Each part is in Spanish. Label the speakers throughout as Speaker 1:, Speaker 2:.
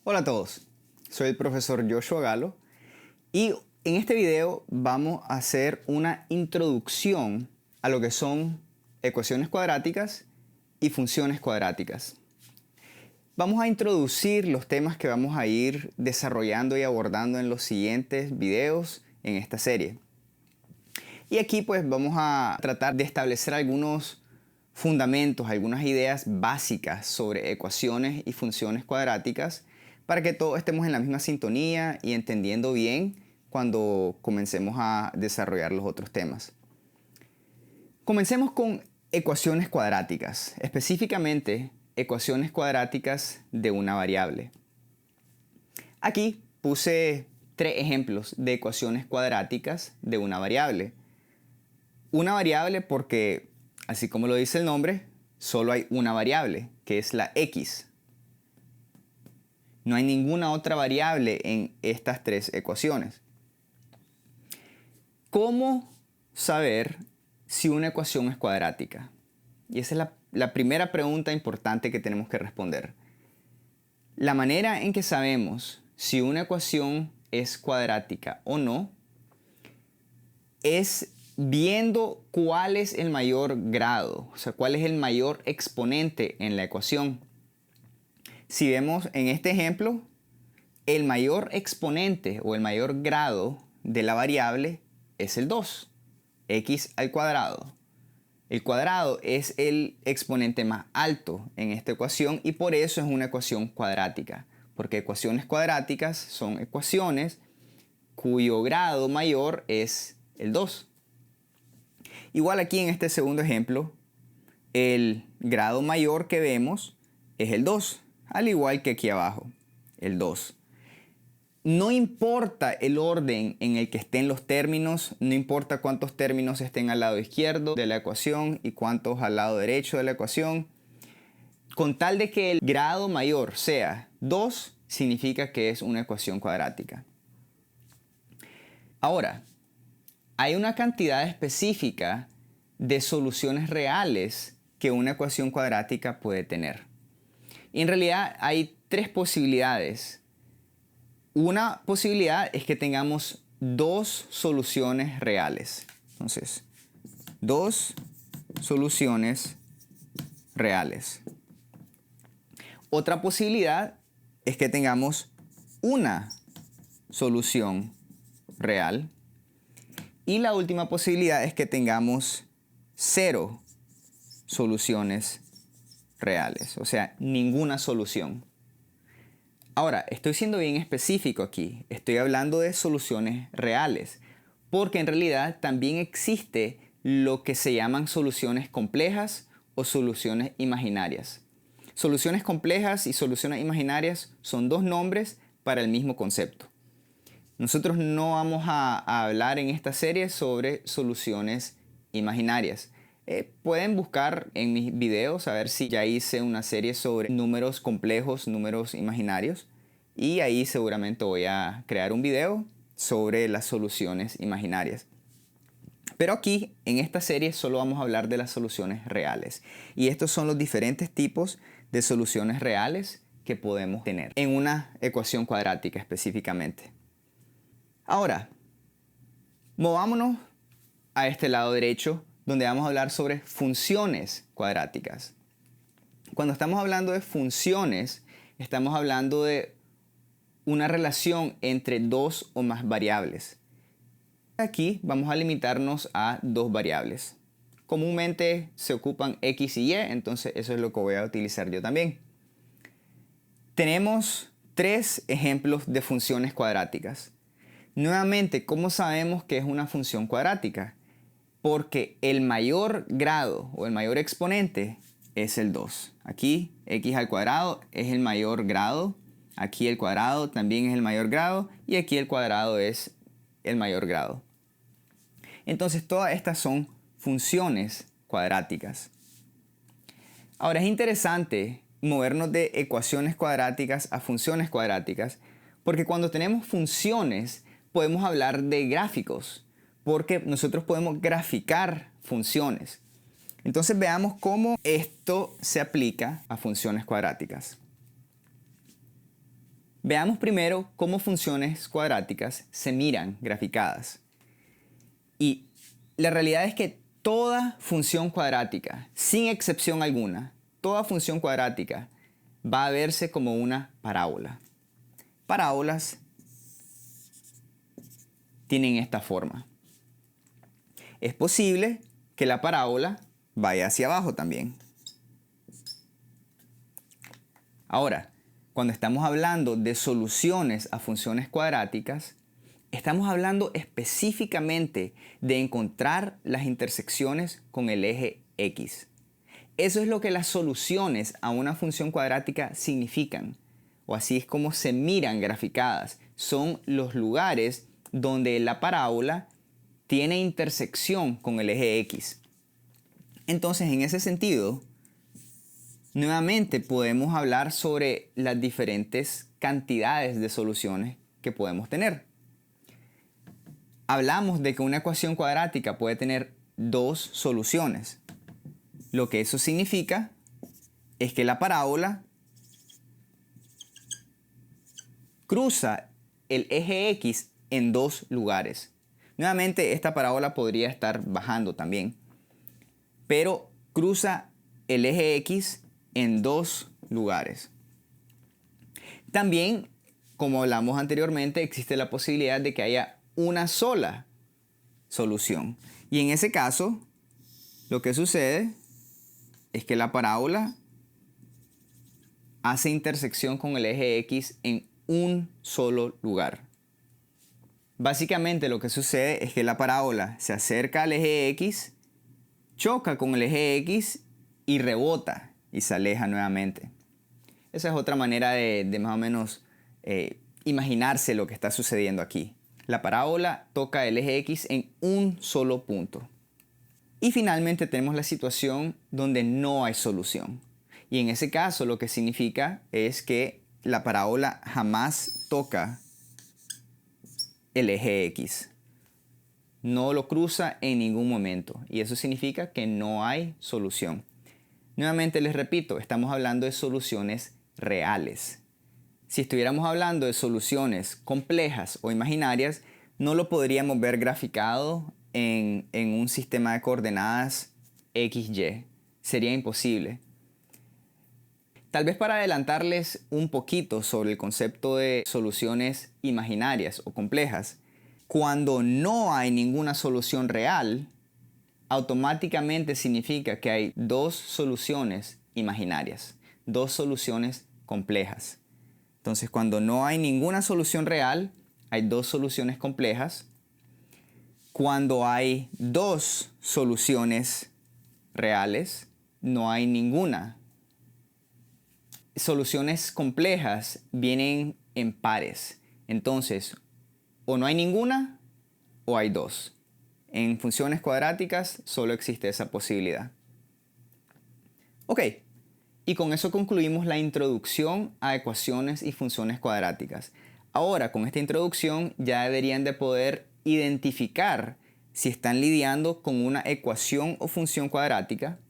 Speaker 1: Hola a todos, soy el profesor Joshua Galo y en este video vamos a hacer una introducción a lo que son ecuaciones cuadráticas y funciones cuadráticas. Vamos a introducir los temas que vamos a ir desarrollando y abordando en los siguientes videos en esta serie. Y aquí pues vamos a tratar de establecer algunos fundamentos, algunas ideas básicas sobre ecuaciones y funciones cuadráticas para que todos estemos en la misma sintonía y entendiendo bien cuando comencemos a desarrollar los otros temas. Comencemos con ecuaciones cuadráticas, específicamente ecuaciones cuadráticas de una variable. Aquí puse 3 ejemplos de ecuaciones cuadráticas de una variable. Una variable porque, así como lo dice el nombre, solo hay una variable, que es la x. No hay ninguna otra variable en estas 3 ecuaciones. ¿Cómo saber si una ecuación es cuadrática? Y esa es la primera pregunta importante que tenemos que responder. La manera en que sabemos si una ecuación es cuadrática o no es viendo cuál es el mayor grado, o sea, cuál es el mayor exponente en la ecuación. Si vemos en este ejemplo, el mayor exponente o el mayor grado de la variable es el 2, x al cuadrado. El cuadrado es el exponente más alto en esta ecuación y por eso es una ecuación cuadrática, porque ecuaciones cuadráticas son ecuaciones cuyo grado mayor es el 2. Igual aquí en este segundo ejemplo, el grado mayor que vemos es el 2, al igual que aquí abajo, el 2. No importa el orden en el que estén los términos, no importa cuántos términos estén al lado izquierdo de la ecuación y cuántos al lado derecho de la ecuación, con tal de que el grado mayor sea 2, significa que es una ecuación cuadrática. Ahora, hay una cantidad específica de soluciones reales que una ecuación cuadrática puede tener. Y en realidad hay 3 posibilidades. Una posibilidad es que tengamos 2 soluciones reales. Entonces, 2 soluciones reales. Otra posibilidad es que tengamos una solución real. Y la última posibilidad es que tengamos 0 soluciones reales, o sea, ninguna solución. Ahora, estoy siendo bien específico aquí. Estoy hablando de soluciones reales, porque en realidad también existe lo que se llaman soluciones complejas o soluciones imaginarias. Soluciones complejas y soluciones imaginarias son 2 nombres para el mismo concepto. Nosotros no vamos a hablar en esta serie sobre soluciones imaginarias. Pueden buscar en mis videos a ver si ya hice una serie sobre números complejos, números imaginarios. Y ahí seguramente voy a crear un video sobre las soluciones imaginarias. Pero aquí, en esta serie, solo vamos a hablar de las soluciones reales. Y estos son los diferentes tipos de soluciones reales que podemos tener en una ecuación cuadrática específicamente. Ahora, movámonos a este lado derecho, donde vamos a hablar sobre funciones cuadráticas. Cuando estamos hablando de funciones, estamos hablando de una relación entre 2 o más variables. Aquí vamos a limitarnos a 2 variables. Comúnmente se ocupan x y y, entonces eso es lo que voy a utilizar yo también. Tenemos 3 ejemplos de funciones cuadráticas. Nuevamente, ¿cómo sabemos que es una función cuadrática? Porque el mayor grado o el mayor exponente es el 2. Aquí x al cuadrado es el mayor grado. Aquí el cuadrado también es el mayor grado. Y aquí el cuadrado es el mayor grado. Entonces todas estas son funciones cuadráticas. Ahora es interesante movernos de ecuaciones cuadráticas a funciones cuadráticas. Porque cuando tenemos funciones podemos hablar de gráficos. Porque nosotros podemos graficar funciones. Entonces veamos cómo esto se aplica a funciones cuadráticas. Veamos primero cómo funciones cuadráticas se miran graficadas. Y la realidad es que toda función cuadrática, sin excepción alguna, toda función cuadrática va a verse como una parábola. Parábolas tienen esta forma. Es posible que la parábola vaya hacia abajo también. Ahora, cuando estamos hablando de soluciones a funciones cuadráticas, estamos hablando específicamente de encontrar las intersecciones con el eje X. Eso es lo que las soluciones a una función cuadrática significan, o así es como se miran graficadas. Son los lugares donde la parábola tiene intersección con el eje X. Entonces, en ese sentido, nuevamente podemos hablar sobre las diferentes cantidades de soluciones que podemos tener. Hablamos de que una ecuación cuadrática puede tener dos soluciones. Lo que eso significa es que la parábola cruza el eje X en dos lugares. Nuevamente, esta parábola podría estar bajando también, pero cruza el eje X en dos lugares. También, como hablamos anteriormente, existe la posibilidad de que haya una sola solución. Y en ese caso, lo que sucede es que la parábola hace intersección con el eje X en un solo lugar. Básicamente lo que sucede es que la parábola se acerca al eje X, choca con el eje X y rebota y se aleja nuevamente. Esa es otra manera de más o menos imaginarse lo que está sucediendo aquí. La parábola toca el eje X en un solo punto. Y finalmente tenemos la situación donde no hay solución. Y en ese caso lo que significa es que la parábola jamás toca el eje X. No lo cruza en ningún momento. Y eso significa que no hay solución. Nuevamente les repito, estamos hablando de soluciones reales. Si estuviéramos hablando de soluciones complejas o imaginarias, no lo podríamos ver graficado en un sistema de coordenadas XY. Sería imposible. Tal vez para adelantarles un poquito sobre el concepto de soluciones imaginarias o complejas, cuando no hay ninguna solución real, automáticamente significa que hay dos soluciones imaginarias, dos soluciones complejas. Entonces, cuando no hay ninguna solución real, hay dos soluciones complejas. Cuando hay dos soluciones reales, no hay ninguna. Soluciones complejas vienen en pares. Entonces, o no hay ninguna o hay dos. En funciones cuadráticas solo existe esa posibilidad. Ok, y con eso concluimos la introducción a ecuaciones y funciones cuadráticas. Ahora, con esta introducción ya deberían de poder identificar si están lidiando con una ecuación o función cuadrática.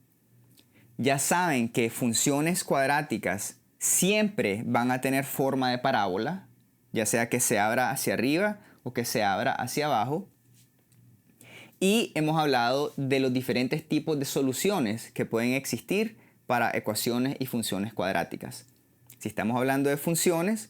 Speaker 1: Ya saben que funciones cuadráticas siempre van a tener forma de parábola, ya sea que se abra hacia arriba o que se abra hacia abajo. Y hemos hablado de los diferentes tipos de soluciones que pueden existir para ecuaciones y funciones cuadráticas. Si estamos hablando de funciones,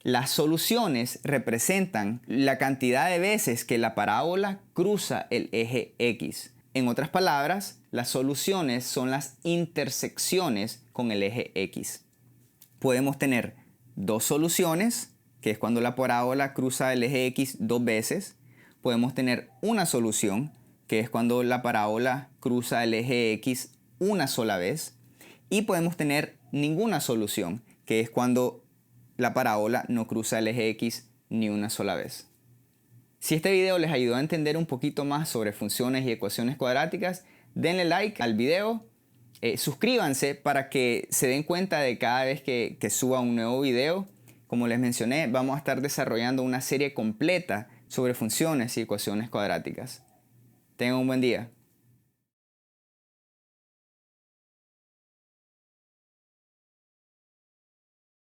Speaker 1: las soluciones representan la cantidad de veces que la parábola cruza el eje X. En otras palabras, las soluciones son las intersecciones con el eje X. Podemos tener dos soluciones, que es cuando la parábola cruza el eje X dos veces. Podemos tener una solución, que es cuando la parábola cruza el eje X una sola vez. Y podemos tener ninguna solución, que es cuando la parábola no cruza el eje X ni una sola vez. Si este video les ayudó a entender un poquito más sobre funciones y ecuaciones cuadráticas, denle like al video, suscríbanse para que se den cuenta de cada vez que suba un nuevo video. Como les mencioné, vamos a estar desarrollando una serie completa sobre funciones y ecuaciones cuadráticas. Tengan un buen día.